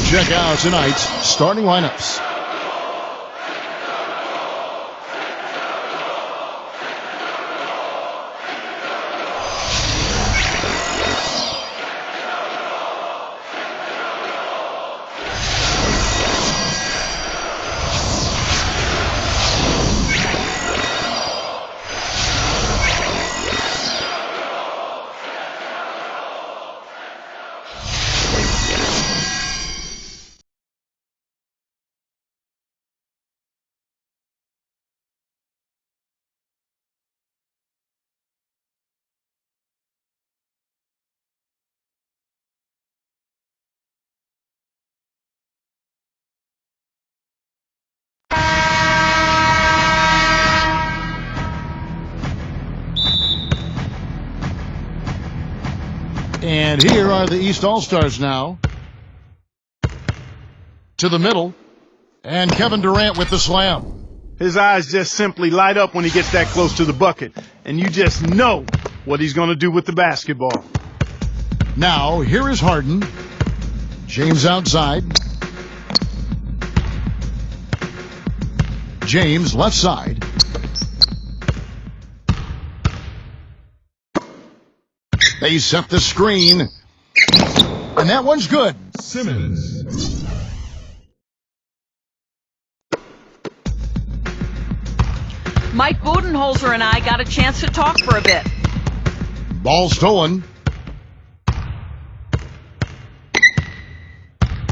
Check out tonight's starting lineups. And here are the East All-Stars now. To the middle. And Kevin Durant with the slam. His eyes just simply light up when he gets that close to the bucket. And you just know what he's going to do with the basketball. Now, here is Harden. James outside. James left side. They set the screen. And that one's good. Simmons. Mike Budenholzer and I got a chance to talk for a bit. Ball stolen.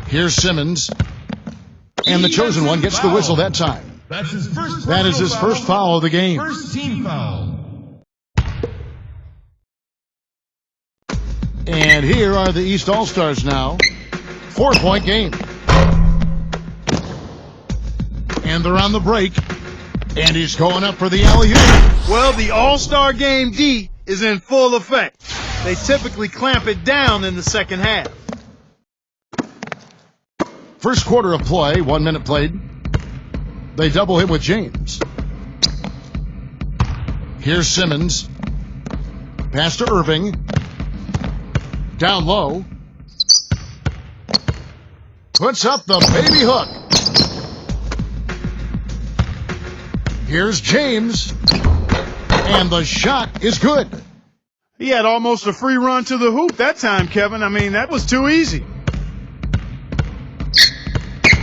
Here's Simmons. And the chosen one gets the whistle that time. That's his first That is his first foul of the game. First team foul. And here are the East All-Stars now. 4-point game. And they're on the break. And he's going up for the alley-oop. Well, the All-Star Game D is in full effect. They typically clamp it down in the second half. First quarter of play, 1 minute played. They double him with James. Here's Simmons. Pass to Irving. Down low. Puts up the baby hook. Here's James. And the shot is good. He had almost a free run to the hoop that time, Kevin. I mean, that was too easy.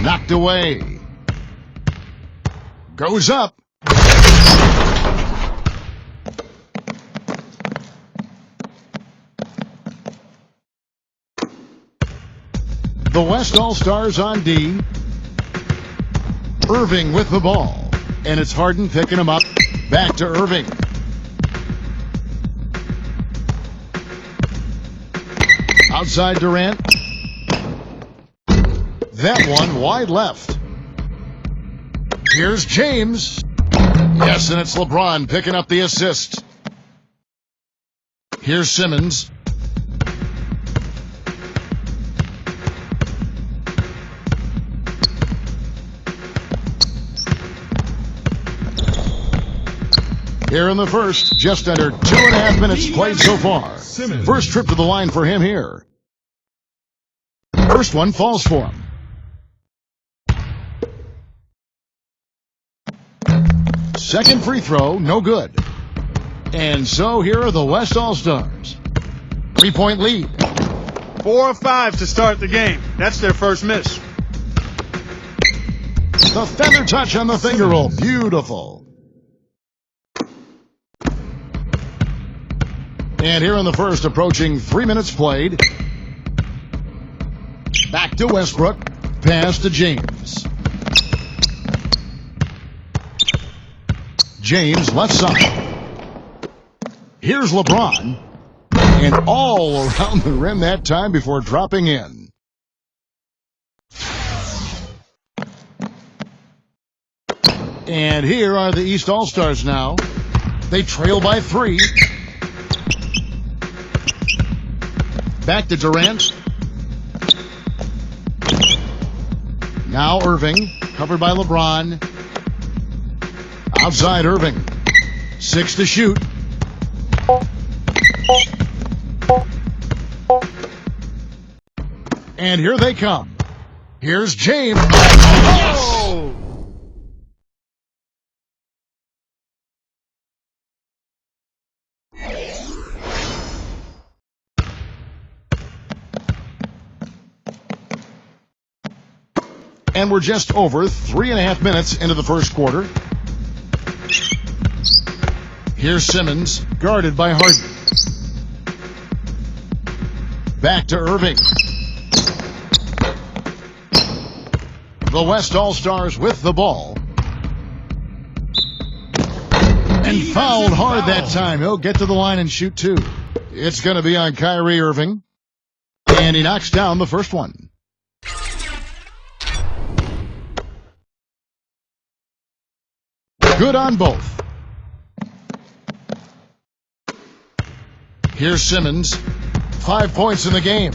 Knocked away. Goes up. The West All-Stars on D. Irving with the ball. And it's Harden picking him up. Back to Irving. Outside Durant. That one wide left. Here's James. Yes, and it's LeBron picking up the assist. Here's Simmons. Here in the first, just under 2.5 minutes played so far. First trip to the line for him here. First one falls for him. Second free throw, no good. And so here are the West All-Stars. 3-point lead. 4 of 5 to start the game. That's their first miss. The feather touch on the finger roll. Beautiful. And here in the first, approaching 3 minutes played. Back to Westbrook. Pass to James. James left side. Here's LeBron. And all around the rim that time before dropping in. And here are the East All-Stars now. They trail by 3. Back to Durant. Now Irving, covered by LeBron. Outside Irving. 6 to shoot. And here they come. Here's James. Oh! And we're just over 3.5 minutes into the first quarter. Here's Simmons, guarded by Harden. Back to Irving. The West All-Stars with the ball. And fouled hard that time. He'll get to the line and shoot two. It's going to be on Kyrie Irving. And he knocks down the first one. Good on both. Here's Simmons. 5 points in the game.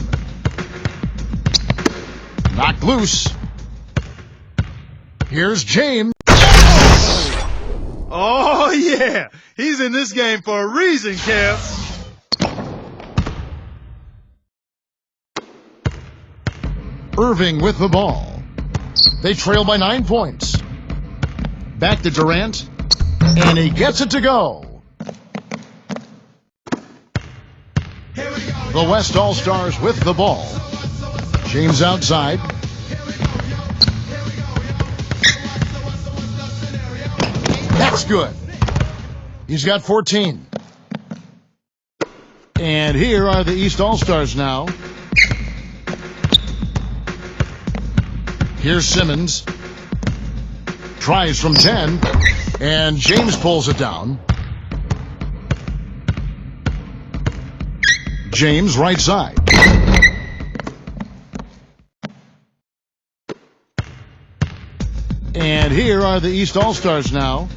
Knocked loose. Here's James. Oh, yeah. He's in this game for a reason, Kev. Irving with the ball. They trail by 9 points. Back to Durant. And he gets it to go. The West All-Stars with the ball. James outside. That's good. He's got 14. And here are the East All-Stars now. Here's Simmons. Tries from 10. And James pulls it down. James right side. And here are the East All-Stars now.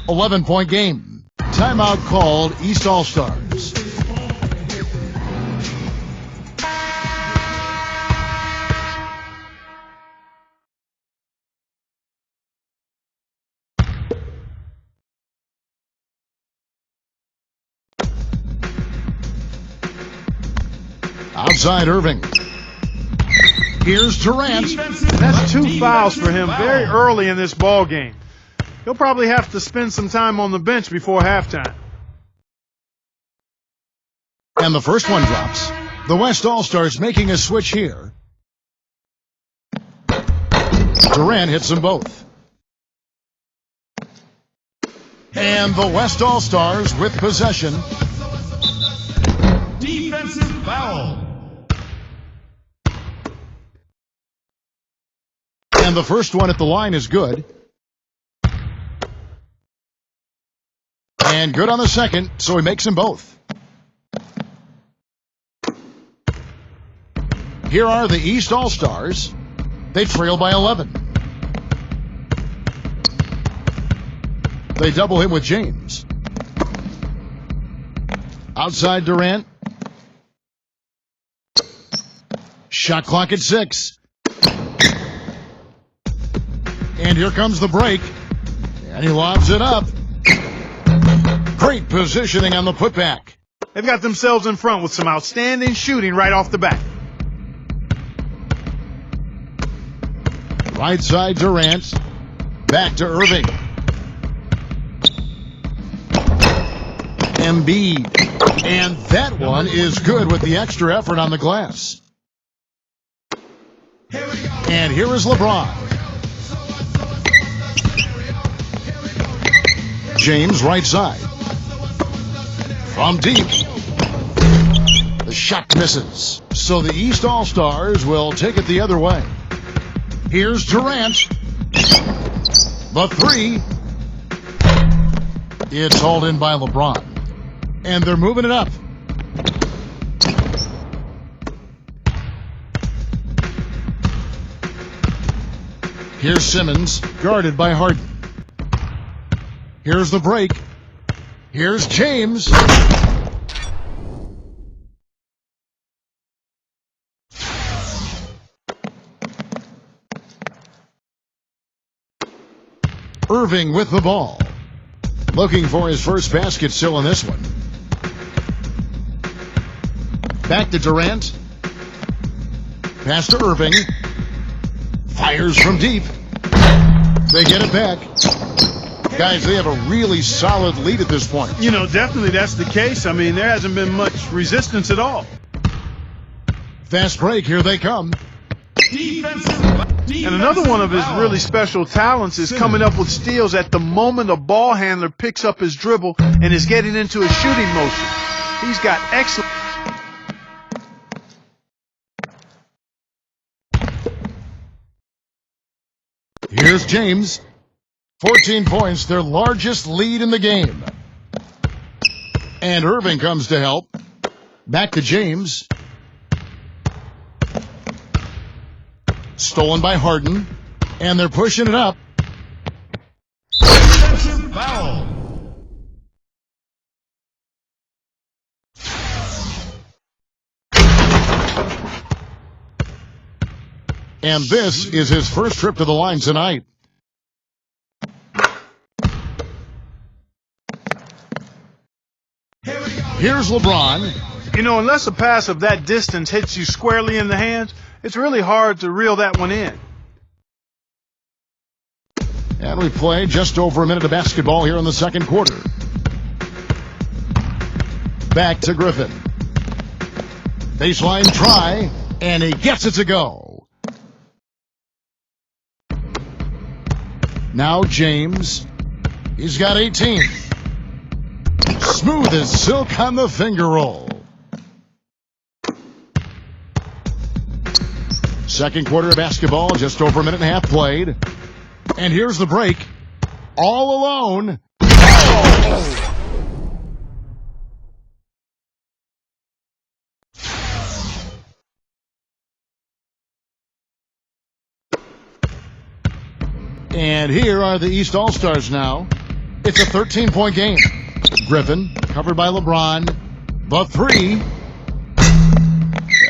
11-point game. Timeout called, East All-Stars. Outside Irving. Here's Durant. That's 2 fouls for him very early in this ball game. He'll probably have to spend some time on the bench before halftime. And the first one drops. The West All-Stars making a switch here. Durant hits them both. And the West All-Stars with possession. Defensive foul. And the first one at the line is good. And good on the second, so he makes them both. Here are the East All-Stars. They trail by 11. They double him with James. Outside Durant. Shot clock at 6. And here comes the break. And he lobs it up. Great positioning on the putback. They've got themselves in front with some outstanding shooting right off the bat. Right side Durant. Back to Irving. Embiid. And that one is good with the extra effort on the glass. And here is LeBron. James right side. From deep. The shot misses. So the East All-Stars will take it the other way. Here's Durant. The three. It's hauled in by LeBron. And they're moving it up. Here's Simmons, guarded by Harden. Here's the break. Here's James. Irving with the ball. Looking for his first basket still in this one. Back to Durant. Pass to Irving. Fires from deep. They get it back. Guys, they have a really solid lead at this point. You know, definitely that's the case. I mean, there hasn't been much resistance at all. Fast break, here they come. And another one of his really special talents is coming up with steals at the moment a ball handler picks up his dribble and is getting into a shooting motion. He's got excellent. Here's James. 14 points, their largest lead in the game. And Irving comes to help. Back to James. Stolen by Harden. And they're pushing it up. Defensive foul. And this is his first trip to the line tonight. Here's LeBron. You know, unless a pass of that distance hits you squarely in the hands, it's really hard to reel that one in. And we play just over a minute of basketball here in the second quarter. Back to Griffin. Baseline try, and he gets it to go. Now James. He's got 18. Smooth as silk on the finger roll. Second quarter of basketball, just over a minute and a half played. And here's the break. All alone. Oh! And here are the East All-Stars now. It's a 13-point game. Griffin, covered by LeBron. The three.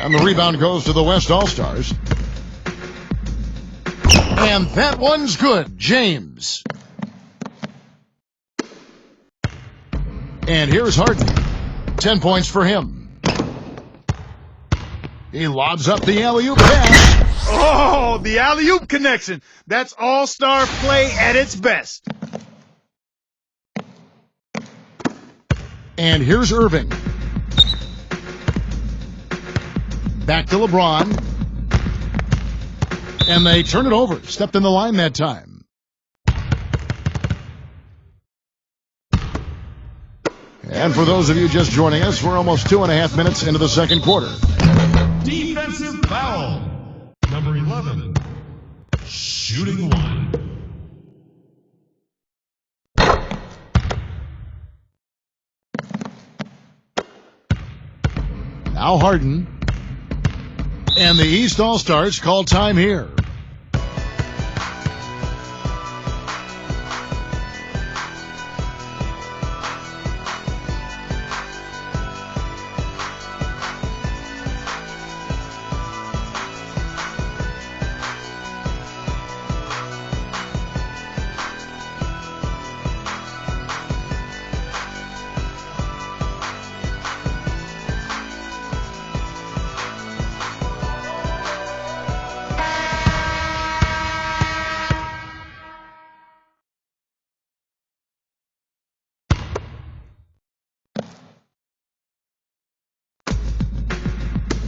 And the rebound goes to the West All-Stars. And that one's good. James. And here's Harden. 10 points for him. He lobs up the alley-oop pass. Oh, the alley-oop connection. That's all-star play at its best. And here's Irving. Back to LeBron. And they turn it over. Stepped in the line that time. And for those of you just joining us, we're almost 2.5 minutes into the second quarter. Defensive foul. Number 11. Shooting one. Now Harden. And the East All-Stars call time here.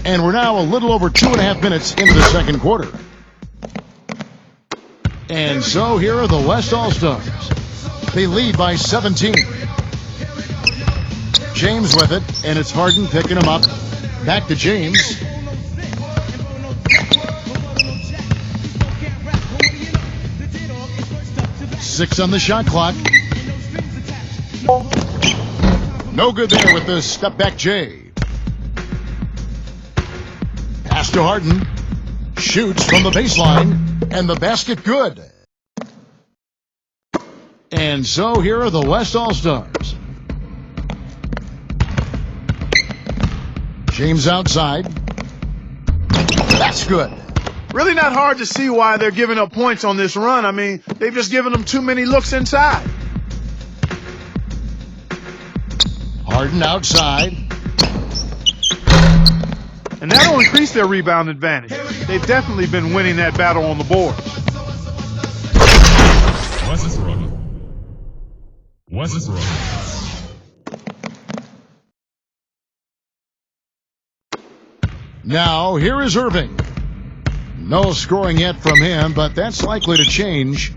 And we're now a little over 2.5 minutes into the second quarter. And so here are the West All-Stars. They lead by 17. James with it, and it's Harden picking him up. Back to James. Six on the shot clock. No good there with the step-back J. Pass to Harden. Shoots from the baseline. And the basket good. And so here are the West All-Stars. James outside. That's good. Really not hard to see why they're giving up points on this run. I mean, they've just given them too many looks inside. Harden outside. And that'll increase their rebound advantage. They've definitely been winning that battle on the board. Westbrook. Now, here is Irving. No scoring yet from him, but that's likely to change.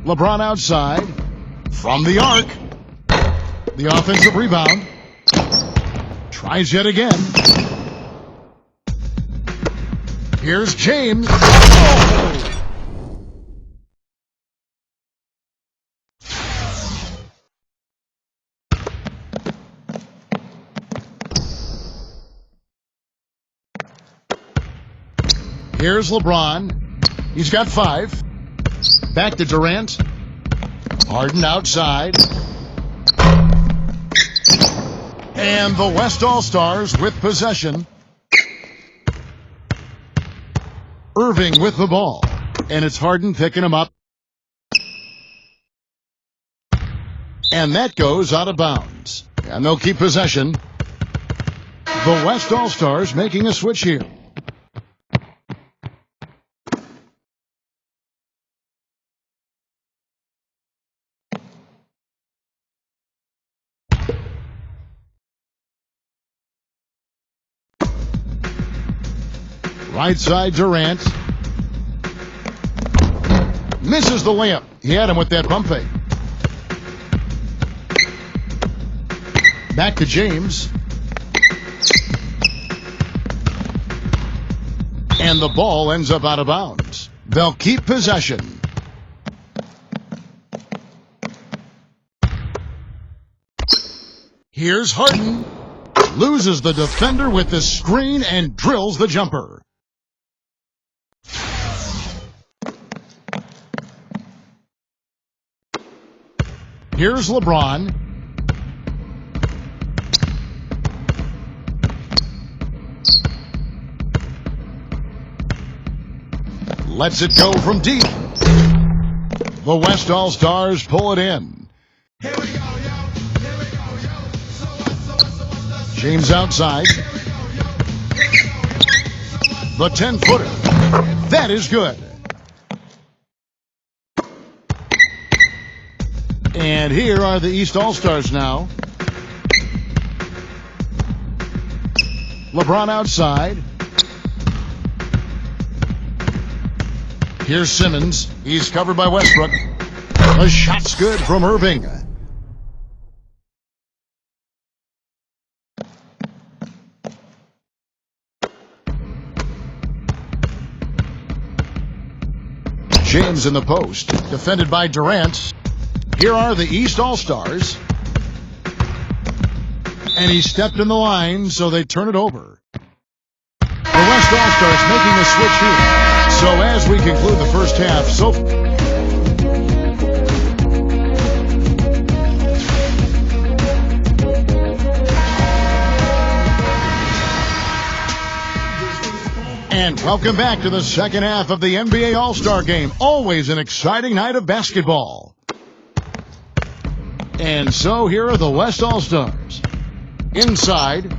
LeBron outside. From the arc. The offensive rebound. Tries yet again. Here's James. Oh! Here's LeBron. He's got 5. Back to Durant. Harden outside. And the West All-Stars with possession. Irving with the ball. And it's Harden picking him up. And that goes out of bounds. And they'll keep possession. The West All-Stars making a switch here. Right side Durant. Misses the layup. He had him with that pump fake. Back to James. And the ball ends up out of bounds. They'll keep possession. Here's Harden. Loses the defender with the screen and drills the jumper. Here's LeBron. Lets it go from deep. The West All-Stars pull it in. James outside. The 10-footer. That is good. And here are the East All-Stars now. LeBron outside. Here's Simmons. He's covered by Westbrook. The shot's good from Irving. James in the post, defended by Durant. Here are the East All-Stars. And he stepped in the line, so they turn it over. The West All-Stars making the switch here. So as we conclude the first half, and welcome back to the second half of the NBA All-Star Game. Always an exciting night of basketball. And so here are the West All-Stars. Inside.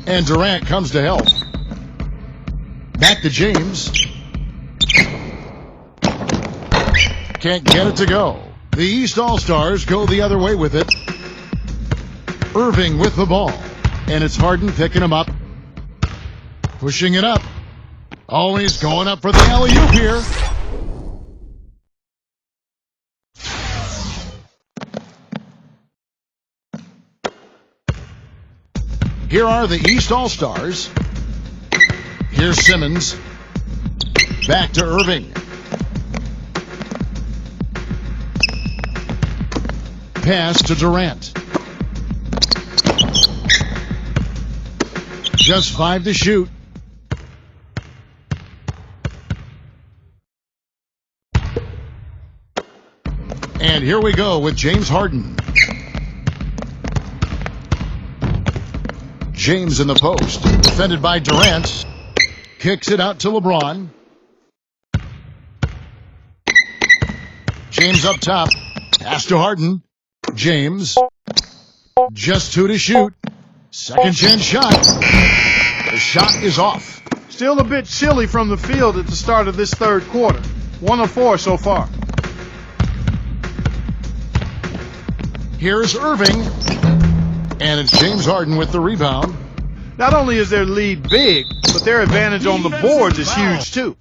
And Durant comes to help. Back to James. Can't get it to go. The East All-Stars go the other way with it. Irving with the ball. And it's Harden picking him up. Pushing it up. Oh, he's going up for the alley-oop here. Here are the East All-Stars. Here's Simmons. Back to Irving. Pass to Durant. Just 5 to shoot. And here we go with James Harden. James in the post, defended by Durant. Kicks it out to LeBron. James up top. Pass to Harden. James. Just 2 to shoot. Second chance shot. The shot is off. Still a bit chilly from the field at the start of this third quarter. 1 of 4 so far. Here's Irving. And it's James Harden with the rebound. Not only is their lead big, but their advantage on the boards is huge too.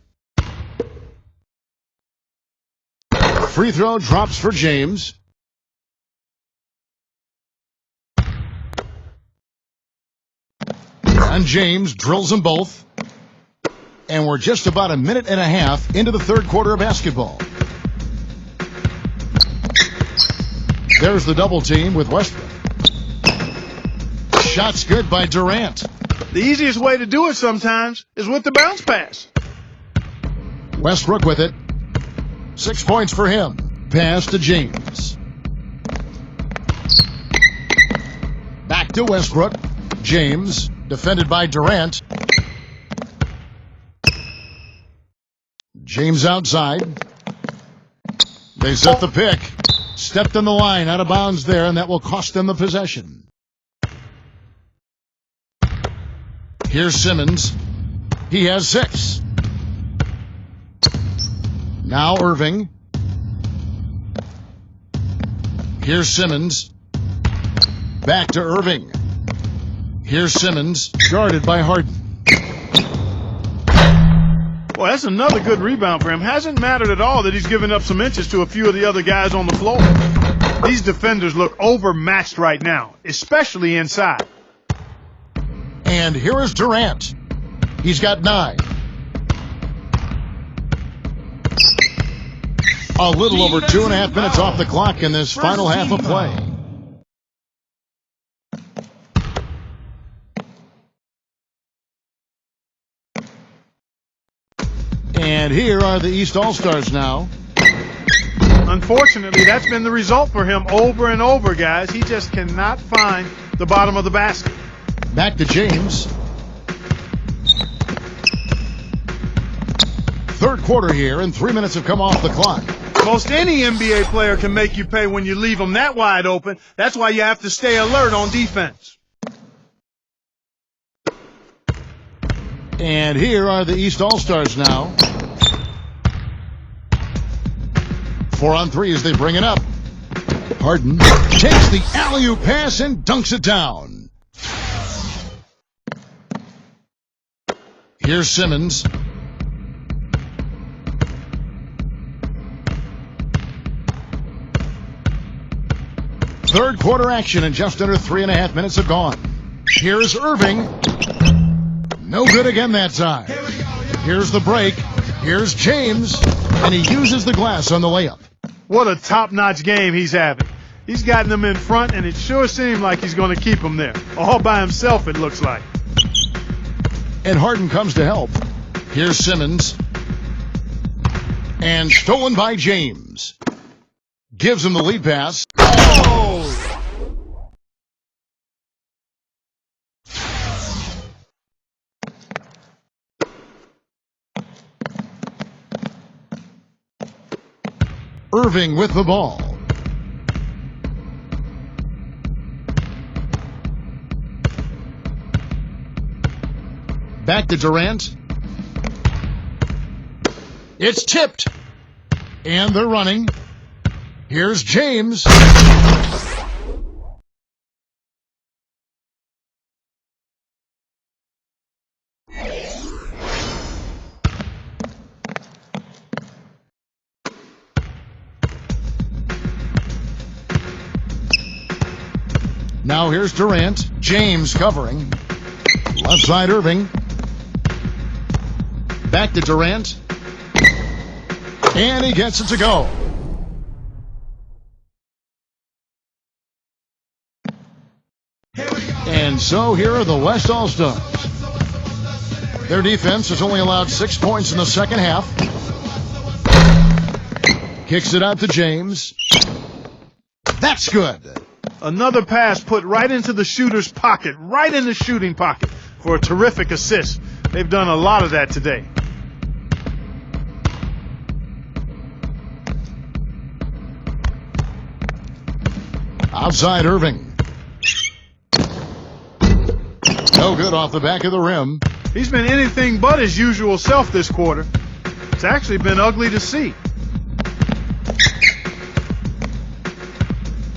Free throw drops for James. And James drills them both. And we're just about a minute and a half into the third quarter of basketball. There's the double team with Westbrook. Shot's good by Durant. The easiest way to do it sometimes is with the bounce pass. Westbrook with it. 6 points for him. Pass to James. Back to Westbrook. James, defended by Durant. James outside. They set the pick. Stepped on the line, out of bounds there, and that will cost them the possession. Here's Simmons. He has 6. Now Irving. Here's Simmons. Back to Irving. Here's Simmons, guarded by Harden. Well, that's another good rebound for him. Hasn't mattered at all that he's given up some inches to a few of the other guys on the floor. These defenders look overmatched right now, especially inside. And here is Durant. He's got 9. A little over 2.5 minutes off the clock in this final half of play. And here are the East All-Stars now. Unfortunately, that's been the result for him over and over, guys. He just cannot find the bottom of the basket. Back to James. Third quarter here, and 3 minutes have come off the clock. Most any NBA player can make you pay when you leave them that wide open. That's why you have to stay alert on defense. And here are the East All-Stars now. 4 on 3 as they bring it up. Harden takes the alley-oop pass and dunks it down. Here's Simmons. Third quarter action, and just under 3.5 minutes have gone. Here's Irving. No good again that time. Here's the break. Here's James. And he uses the glass on the layup. What a top-notch game he's having. He's gotten them in front, and it sure seemed like he's going to keep them there. All by himself, it looks like. And Harden comes to help. Here's Simmons. And stolen by James. Gives him the lead pass. Oh! Irving with the ball. Back to Durant. It's tipped. And they're running. Here's James. Now here's Durant. James covering. Left side Irving. Back to Durant. And he gets it to go. And so here are the West All-Stars. Their defense has only allowed 6 points in the second half. Kicks it out to James. That's good. Another pass put right into the shooter's pocket, right in the shooting pocket for a terrific assist. They've done a lot of that today. Outside Irving. No good off the back of the rim. He's been anything but his usual self this quarter. It's actually been ugly to see.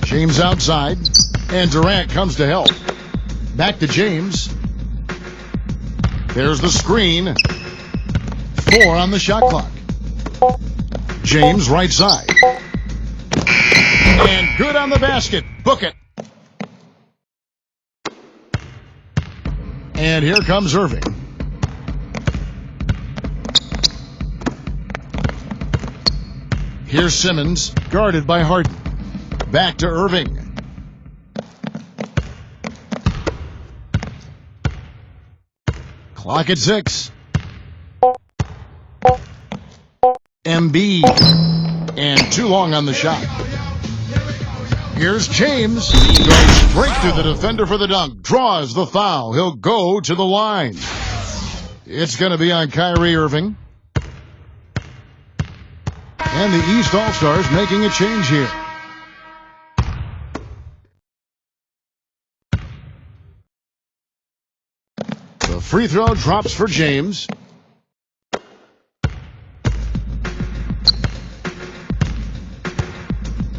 James outside, and Durant comes to help. Back to James. There's the screen. 4 on the shot clock. James right side. And good on the basket. Book it. And here comes Irving. Here's Simmons, guarded by Harden. Back to Irving. Clock at 6. Embiid. And too long on the shot. Here's James. Goes straight through the defender for the dunk. Draws the foul. He'll go to the line. It's going to be on Kyrie Irving. And the East All-Stars making a change here. The free throw drops for James.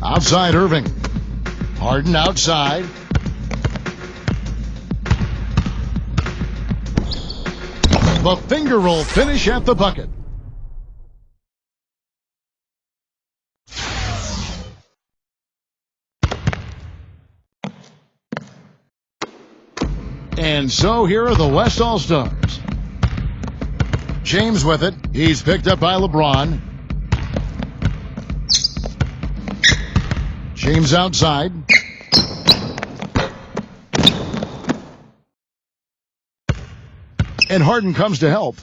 Outside Irving. Harden outside. The finger roll finish at the bucket. And so here are the West All-Stars. James with it. He's picked up by LeBron. James outside. And Harden comes to help.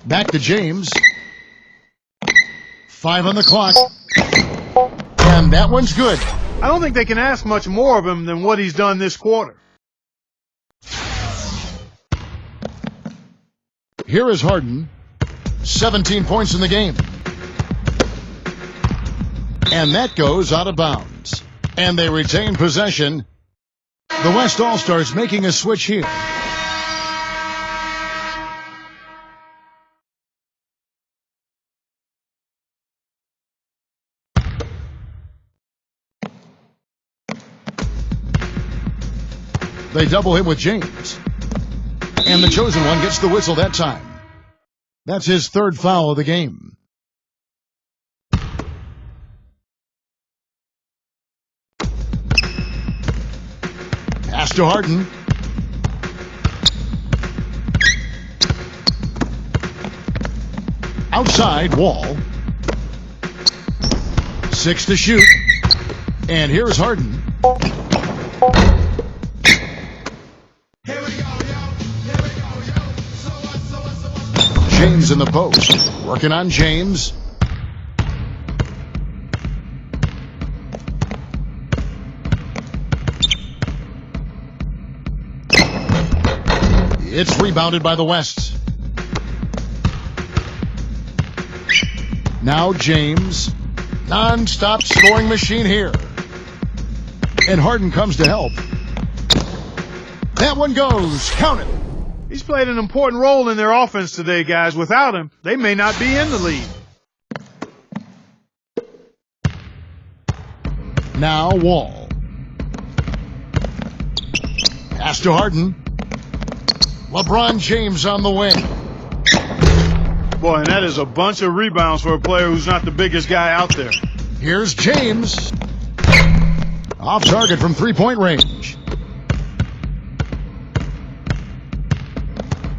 Back to James. 5 on the clock. And that one's good. I don't think they can ask much more of him than what he's done this quarter. Here is Harden. 17 points in the game. And that goes out of bounds. And they retain possession. The West All-Stars making a switch here. They double him with James. And the chosen one gets the whistle that time. That's his 3rd foul of the game. Pass to Harden. Outside, Wall. 6 to shoot. And here's Harden. James in the post. Working on James. It's rebounded by the West. Now James. Non-stop scoring machine here. And Harden comes to help. That one goes. Count it. He's played an important role in their offense today, guys. Without him, they may not be in the lead. Now Wall. Pass to Harden. LeBron James on the wing. Boy, and that is a bunch of rebounds for a player who's not the biggest guy out there. Here's James. Off target from 3-point range.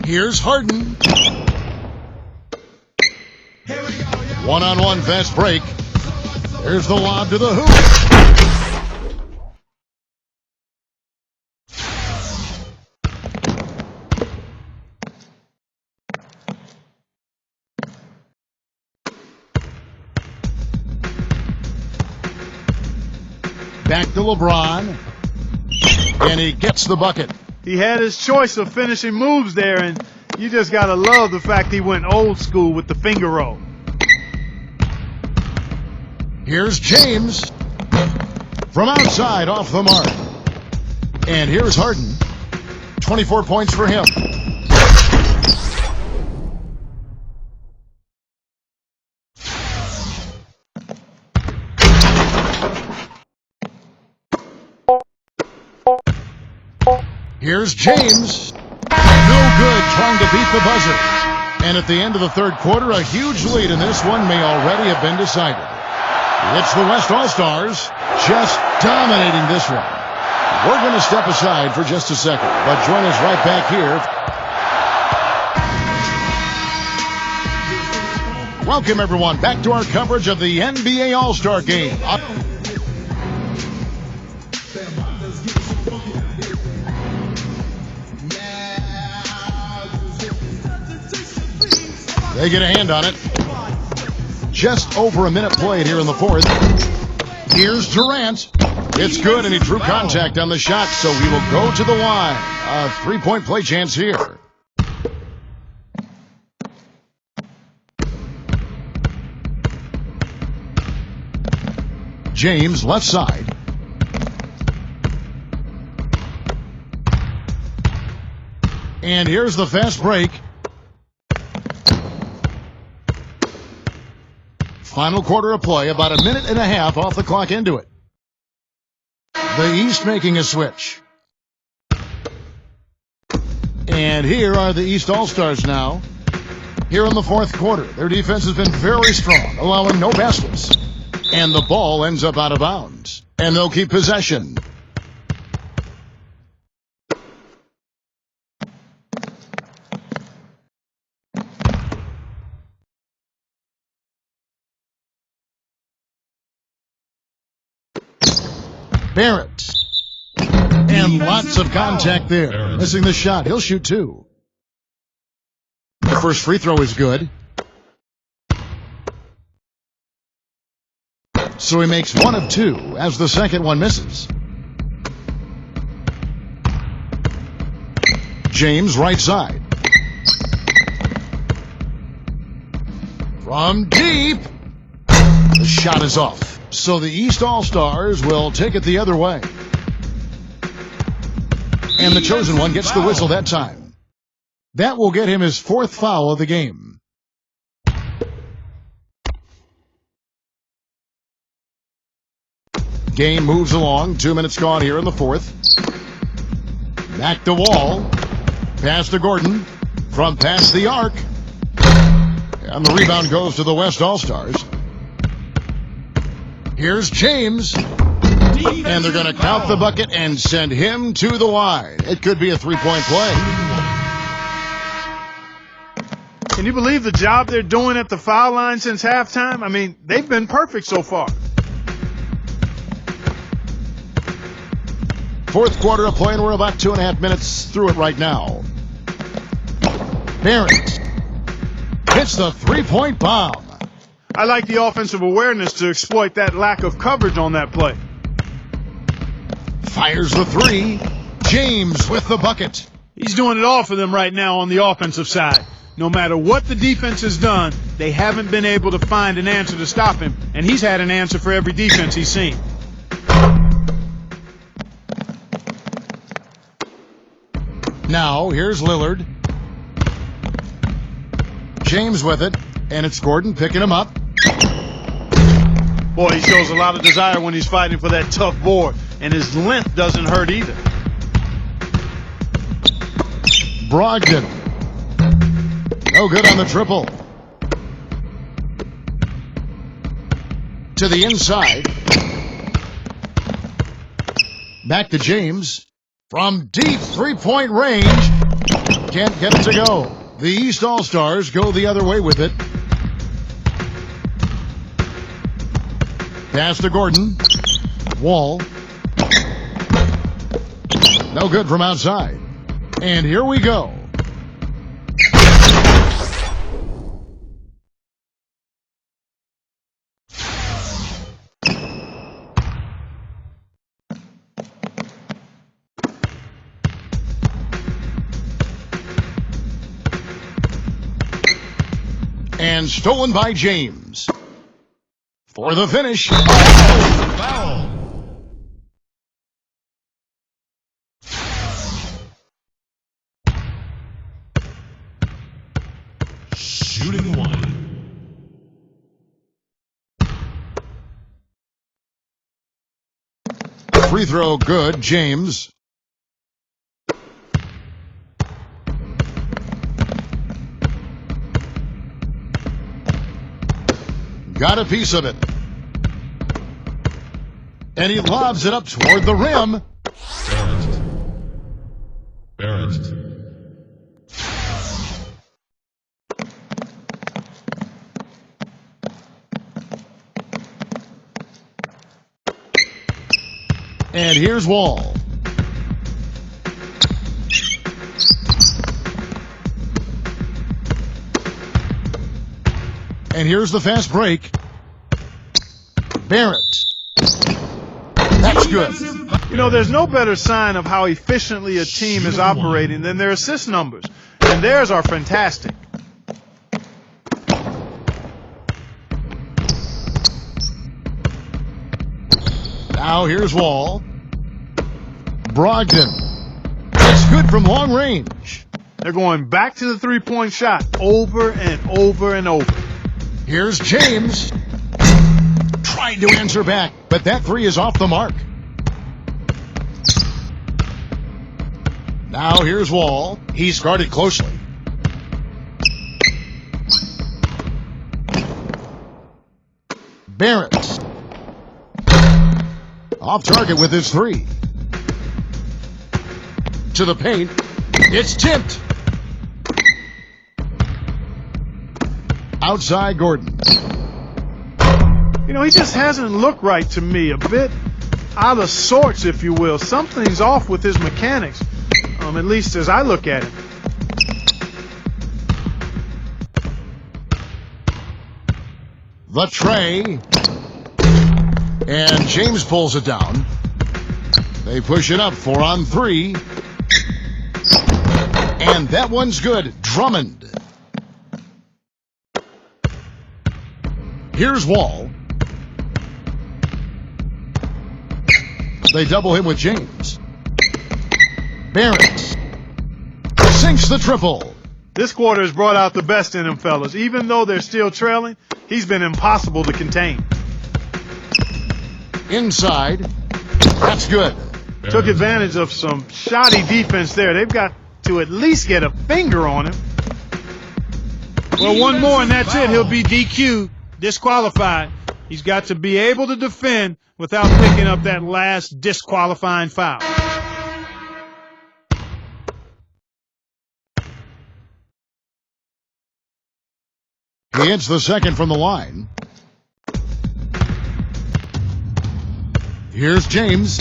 Here's Harden. One-on-one fast break. There's the lob to the hoop. Back to LeBron. And he gets the bucket. He had his choice of finishing moves there, and you just got to love the fact he went old school with the finger roll. Here's James. From outside, off the mark. And here's Harden. 24 points for him. Here's James. No good trying to beat the buzzer. And at the end of the third quarter, a huge lead in this one may already have been decided. It's the West All-Stars just dominating this one. We're going to step aside for just a second, but join us right back here. Welcome, everyone, back to our coverage of the NBA All-Star Game. They get a hand on it. Just over a minute played here in the fourth. Here's Durant. It's good, and he drew contact on the shot, so he will go to the line. A three-point play chance here. James, left side. And here's the fast break. Final quarter of play, about a minute and a half off the clock into it. The East making a switch. And here are the East All-Stars now. Here in the fourth quarter, their defense has been very strong, allowing no baskets. And the ball ends up out of bounds. And they'll keep possession. Barrett. And lots of contact there. Missing the shot. He'll shoot two. The first free throw is good. So he makes one of two as the second one misses. James, right side. From deep. The shot is off. So the East All-Stars will take it the other way. And the chosen one gets the whistle that time. That will get him his fourth foul of the game. Game moves along. 2 minutes gone here in the fourth. Back to Wall. Pass to Gordon. From past the arc. And the rebound goes to the West All-Stars. Here's James. And they're going to count the bucket and send him to the line. It could be a three-point play. Can you believe the job they're doing at the foul line since halftime? I mean, they've been perfect so far. Fourth quarter of play, and we're about 2.5 minutes through it right now. Barrett hits the three-point bomb. I like the offensive awareness to exploit that lack of coverage on that play. Fires the three. James with the bucket. He's doing it all for them right now on the offensive side. No matter what the defense has done, they haven't been able to find an answer to stop him, and he's had an answer for every defense he's seen. Now, here's Lillard. James with it, and it's Gordon picking him up. Boy, he shows a lot of desire when he's fighting for that tough board, and his length doesn't hurt either. Brogdon. No good on the triple. To the inside. Back to James. From deep three-point range. Can't get it to go. The East All-Stars go the other way with it. Pass to Gordon. Wall. No good from outside. And here we go. And stolen by James. For the finish. Foul. free throw good, James. Got a piece of it. And he lobs it up toward the rim. Barrett. And here's Wall. And here's the fast break. Barrett. That's good. You know, there's no better sign of how efficiently a team is operating than their assist numbers. And theirs are fantastic. Now here's Wall. Brogdon. It's good from long range. They're going back to the three-point shot over and over and over. Here's James. Trying to answer back, but that three is off the mark. Now here's Wall. He's guarded closely. Barrett. Off target with his three. To the paint. It's tipped. Outside Gordon. You know, he just hasn't looked right to me. A bit out of sorts, if you will. Something's off with his mechanics, at least as I look at him. The tray. And James pulls it down. They push it up 4 on 3. And that one's good. Drummond. Here's Wall. They double him with James. Barrett sinks the triple. This quarter has brought out the best in him, fellas. Even though they're still trailing, he's been impossible to contain. Inside. That's good. Took advantage of some shoddy defense there. They've got to at least get a finger on him. Well, one more and that's it. He'll be DQ'd, disqualified. He's got to be able to defend without picking up that last disqualifying foul. He hits the second from the line. Here's James.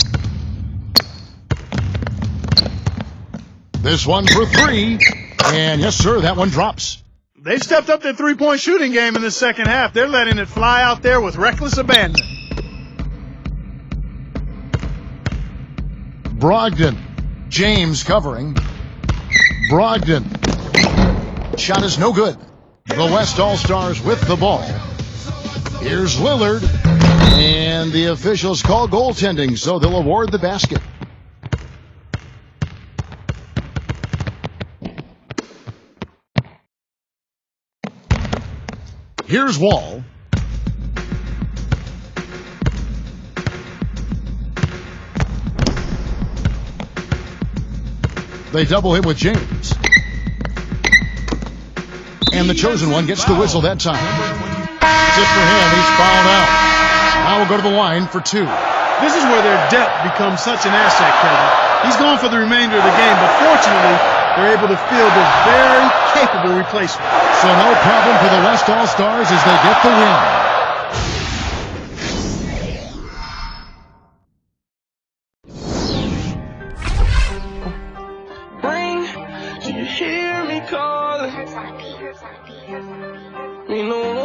This one for 3. And yes, sir, that one drops. They've stepped up their three-point shooting game in the second half. They're letting it fly out there with reckless abandon. Brogdon. James covering. Brogdon. Shot is no good. The West All-Stars with the ball. Here's Lillard. And the officials call goaltending, so they'll award the basket. Here's Wall. They double him with James. And the chosen one gets the whistle that time. Tip for him. He's fouled out. Now we'll go to the line for 2. This is where their depth becomes such an asset, Kevin. He's gone for the remainder of the game, but fortunately, they're able to field a very capable replacement. So no problem for the West All-Stars as they get the win. Ring, do you hear me calling? You know